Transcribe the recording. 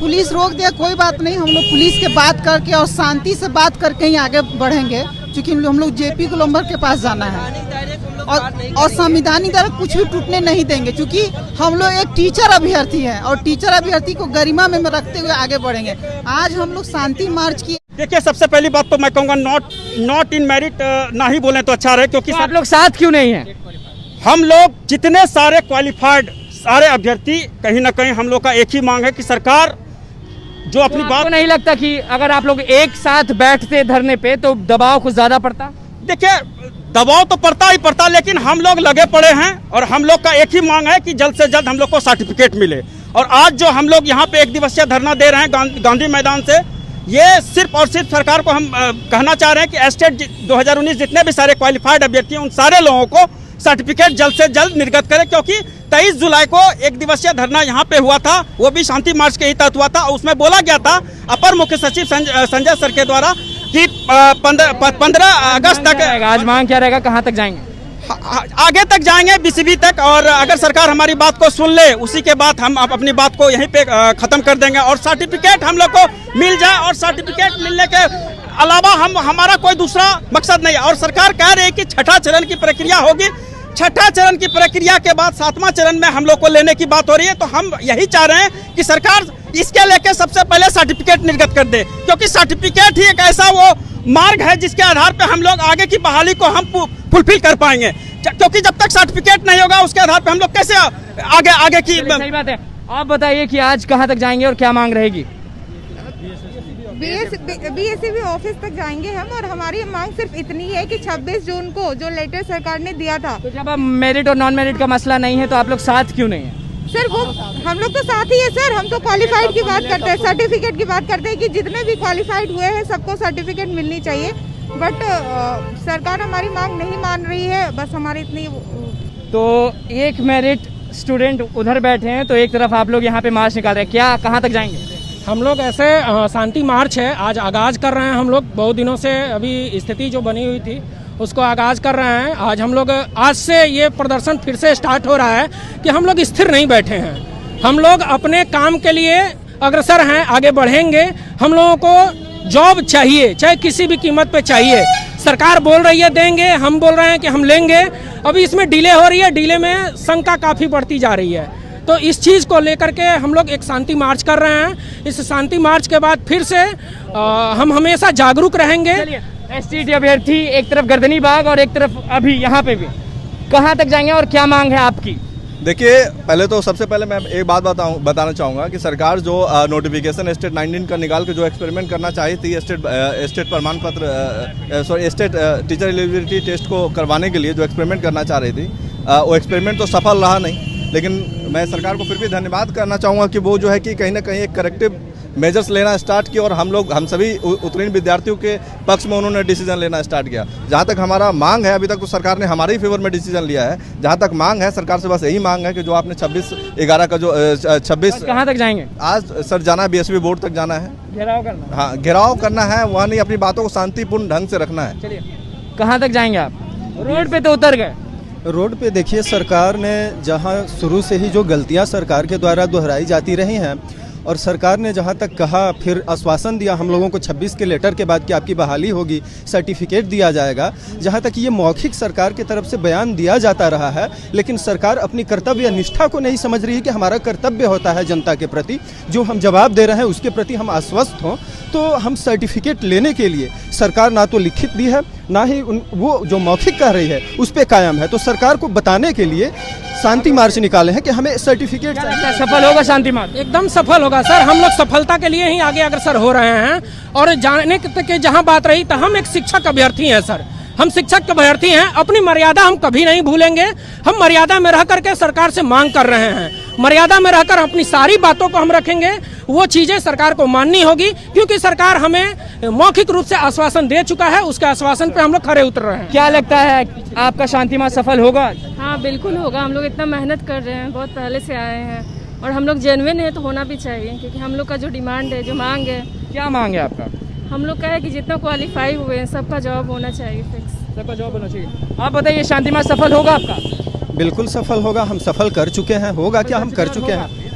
Police रोक दे कोई बात नहीं, हम लोग पुलिस के बात करके और शांति से बात करके ही आगे बढ़ेंगे, क्योंकि हम लोग जेपी गोलंबर के पास जाना है और संविधानिक दर कुछ भी टूटने नहीं देंगे, क्योंकि हम लोग एक टीचर अभ्यर्थी हैं और टीचर अभ्यर्थी को गरिमा में रखते हुए आगे बढ़ेंगे। आज हम लोग शांति मार्च किए। देखिए, सबसे पहली बात तो मैं कहूँगा नॉट इन मेरिट ना ही बोलें तो अच्छा रहे, क्योंकि आप लोग साथ क्यों नहीं हैं? हम लोग जितने सारे क्वालिफाइड सारे अभ्यर्थी कहीं ना कहीं हम लोग का एक ही मांग है कि सरकार जो अपनी बात। नहीं लगता कि अगर आप लोग एक साथ बैठते धरने पे तो दबाव कुछ ज्यादा पड़ता? देखिए, दबाव तो पड़ता ही पड़ता, लेकिन हम लोग लगे पड़े हैं और हम लोग का एक ही मांग है कि जल्द से जल्द हम लोग को सर्टिफिकेट मिले। और आज जो हम लोग यहाँ पे 1 दिवसीय धरना दे रहे हैं गांधी मैदान से, ये सिर्फ और सिर्फ सरकार को हम कहना चाह रहे हैं कि एस्टेट 2019 जितने भी सारे क्वालिफाइड अभ्यर्थी हैं उन सारे लोगों को सर्टिफिकेट जल्द से जल्द निर्गत करें, क्योंकि 23 जुलाई को 1 दिवसीय धरना यहाँ पे हुआ था, वो भी शांति मार्च के ही तहत हुआ था। उसमें बोला गया था अपर मुख्य सचिव संजय सर के द्वारा कि 15 अगस्त तक। आज मांग क्या रहेगा, कहाँ तक जाएंगे? आगे तक जाएंगे, बीसीबी तक, और अगर सरकार हमारी बात को सुन ले उसी के बाद हम अपनी बात को यहीं पे खत्म कर देंगे और सर्टिफिकेट हम लोग को मिल जाए। और सर्टिफिकेट मिलने के अलावा हमारा कोई दूसरा मकसद नहीं है। और सरकार कह रही है कि छठा चरण की प्रक्रिया होगी, छठा चरण की प्रक्रिया के बाद 7वां चरण में हम लोग को लेने की बात हो रही है। तो हम यही चाह रहे हैं कि सरकार इसके लेके सबसे पहले सर्टिफिकेट निर्गत कर दे, क्योंकि सर्टिफिकेट ही एक ऐसा वो मार्ग है जिसके आधार पे हम लोग आगे की बहाली को हम फुलफिल कर पाएंगे, क्योंकि जब तक सर्टिफिकेट नहीं होगा उसके आधार पे हम लोग कैसे आगे की। सही बात है। आप बताइए कि आज कहाँ तक जाएंगे और क्या मांग रहेगी? बीएससीबी ऑफिस तक जाएंगे हम, और हमारी मांग सिर्फ इतनी है कि 26 जून को जो लेटर सरकार ने दिया था। तो जब अब मेरिट और नॉन मेरिट का मसला नहीं है तो आप लोग साथ क्यों नहीं है? सर वो हम लोग तो साथ ही है सर, हम तो क्वालिफाइड की बात करते हैं, सर्टिफिकेट की बात करते हैं कि जितने भी क्वालिफाइड हुए हैं सबको सर्टिफिकेट मिलनी चाहिए। बट सरकार हमारी मांग नहीं मान रही है, बस हमारी इतनी। तो एक मेरिट स्टूडेंट उधर बैठे हैं तो एक तरफ आप लोग यहाँ पे मार्च निकाल रहे हैं, क्या कहाँ तक जाएंगे? हम लोग ऐसे शांति मार्च है, आज आगाज कर रहे हैं। हम लोग बहुत दिनों से अभी स्थिति जो बनी हुई थी उसको आगाज कर रहे हैं। आज हम लोग आज से ये प्रदर्शन फिर से स्टार्ट हो रहा है कि हम लोग स्थिर नहीं बैठे हैं, हम लोग अपने काम के लिए अग्रसर हैं, आगे बढ़ेंगे। हम लोगों को जॉब चाहिए, चाहे किसी भी कीमत पे चाहिए। सरकार बोल रही है देंगे, हम बोल रहे हैं कि हम लेंगे। अभी इसमें डिले हो रही है, डिले में शंका काफ़ी बढ़ती जा रही है। तो इस चीज़ को लेकर के हम लोग एक शांति मार्च कर रहे हैं। इस शांति मार्च के बाद फिर से हम हमेशा जागरूक रहेंगे। एसटीटी अभ्यर्थी एक तरफ गर्दनी बाग और एक तरफ अभी यहाँ पे भी, कहाँ तक जाएंगे और क्या मांग है आपकी? देखिए, पहले तो सबसे पहले मैं एक बात बताना चाहूँगा कि सरकार जो नोटिफिकेशन एस्टेट 19 का निकाल के जो एक्सपेरिमेंट करना चाही थी, एस्टेट प्रमाण पत्र एस्टेट टीचर एलिजिबिलिटी टेस्ट को करवाने के लिए जो एक्सपेरिमेंट करना चाह रही थी, वो एक्सपेरिमेंट तो सफल रहा नहीं। लेकिन मैं सरकार को फिर भी धन्यवाद करना चाहूँगा कि वो जो है कि कहीं ना कहीं एक करेक्टिव मेजर्स लेना स्टार्ट किया और हम सभी उत्तीर्ण विद्यार्थियों के पक्ष में उन्होंने डिसीजन लेना स्टार्ट किया। जहाँ तक हमारा मांग है, अभी तक तो सरकार ने हमारे ही फेवर में डिसीजन लिया है। जहाँ तक मांग है सरकार से बस यही मांग है कि जो आपने 26/11 का जो 26 कहाँ तक जाएंगे? आज सर जाना है, बीएसपी बोर्ड तक जाना है, घेराव करना। हाँ, घेराव करना है, वहाँ नहीं, अपनी बातों को शांतिपूर्ण ढंग से रखना है। चलिए, कहाँ तक जाएंगे आप? रोड पे तो उतर गए। रोड पे देखिए, सरकार ने जहां शुरू से ही जो गलतियां सरकार के द्वारा दोहराई जाती रही हैं और सरकार ने जहां तक कहा, फिर आश्वासन दिया हम लोगों को 26 के लेटर के बाद कि आपकी बहाली होगी, सर्टिफिकेट दिया जाएगा। जहां तक ये मौखिक सरकार की तरफ से बयान दिया जाता रहा है, लेकिन सरकार अपनी कर्तव्य निष्ठा को नहीं समझ रही है कि हमारा कर्तव्य होता है जनता के प्रति, जो हम जवाब दे रहे हैं उसके प्रति हम आश्वस्त हों। तो हम सर्टिफिकेट लेने के लिए सरकार ना तो लिखित दी है, ना ही वो जो मौखिक कह रही है उस पर कायम है। तो सरकार को बताने के लिए शांति मार्च निकाले हैं कि हमें सर्टिफिकेट सफल होगा। शांति मार्च एकदम सफल होगा सर। हम लोग सफलता के लिए ही आगे अग्रसर हो रहे हैं। और जाने के जहां बात रही, तो हम एक शिक्षक अभ्यर्थी हैं सर, हम शिक्षक अभ्यर्थी हैं। अपनी मर्यादा हम कभी नहीं भूलेंगे। हम मर्यादा में रह करके सरकार से मांग कर रहे हैं, मर्यादा में रहकर अपनी सारी बातों को हम रखेंगे। वो चीजें सरकार को माननी होगी, क्योंकि सरकार हमें मौखिक रूप से आश्वासन दे चुका है, उसके आश्वासन पे हम लोग खरे उतर रहे हैं। क्या लगता है आपका शांति मार्च सफल होगा? हाँ बिल्कुल होगा। हम लोग इतना मेहनत कर रहे हैं, बहुत पहले से आए हैं, और हम लोग जेन्युइन है तो होना भी चाहिए, क्योंकि हम लोग का जो डिमांड है, जो मांग है। क्या मांग है आपका? हम लोग का है कि जितना क्वालिफाई हुए हैं सबका जॉब होना चाहिए, फिक्स सबका जॉब होना चाहिए। आप बताइए, शांति मार्च सफल होगा आपका? बिल्कुल सफल होगा। हम सफल कर चुके हैं। होगा क्या, हम कर चुके हैं।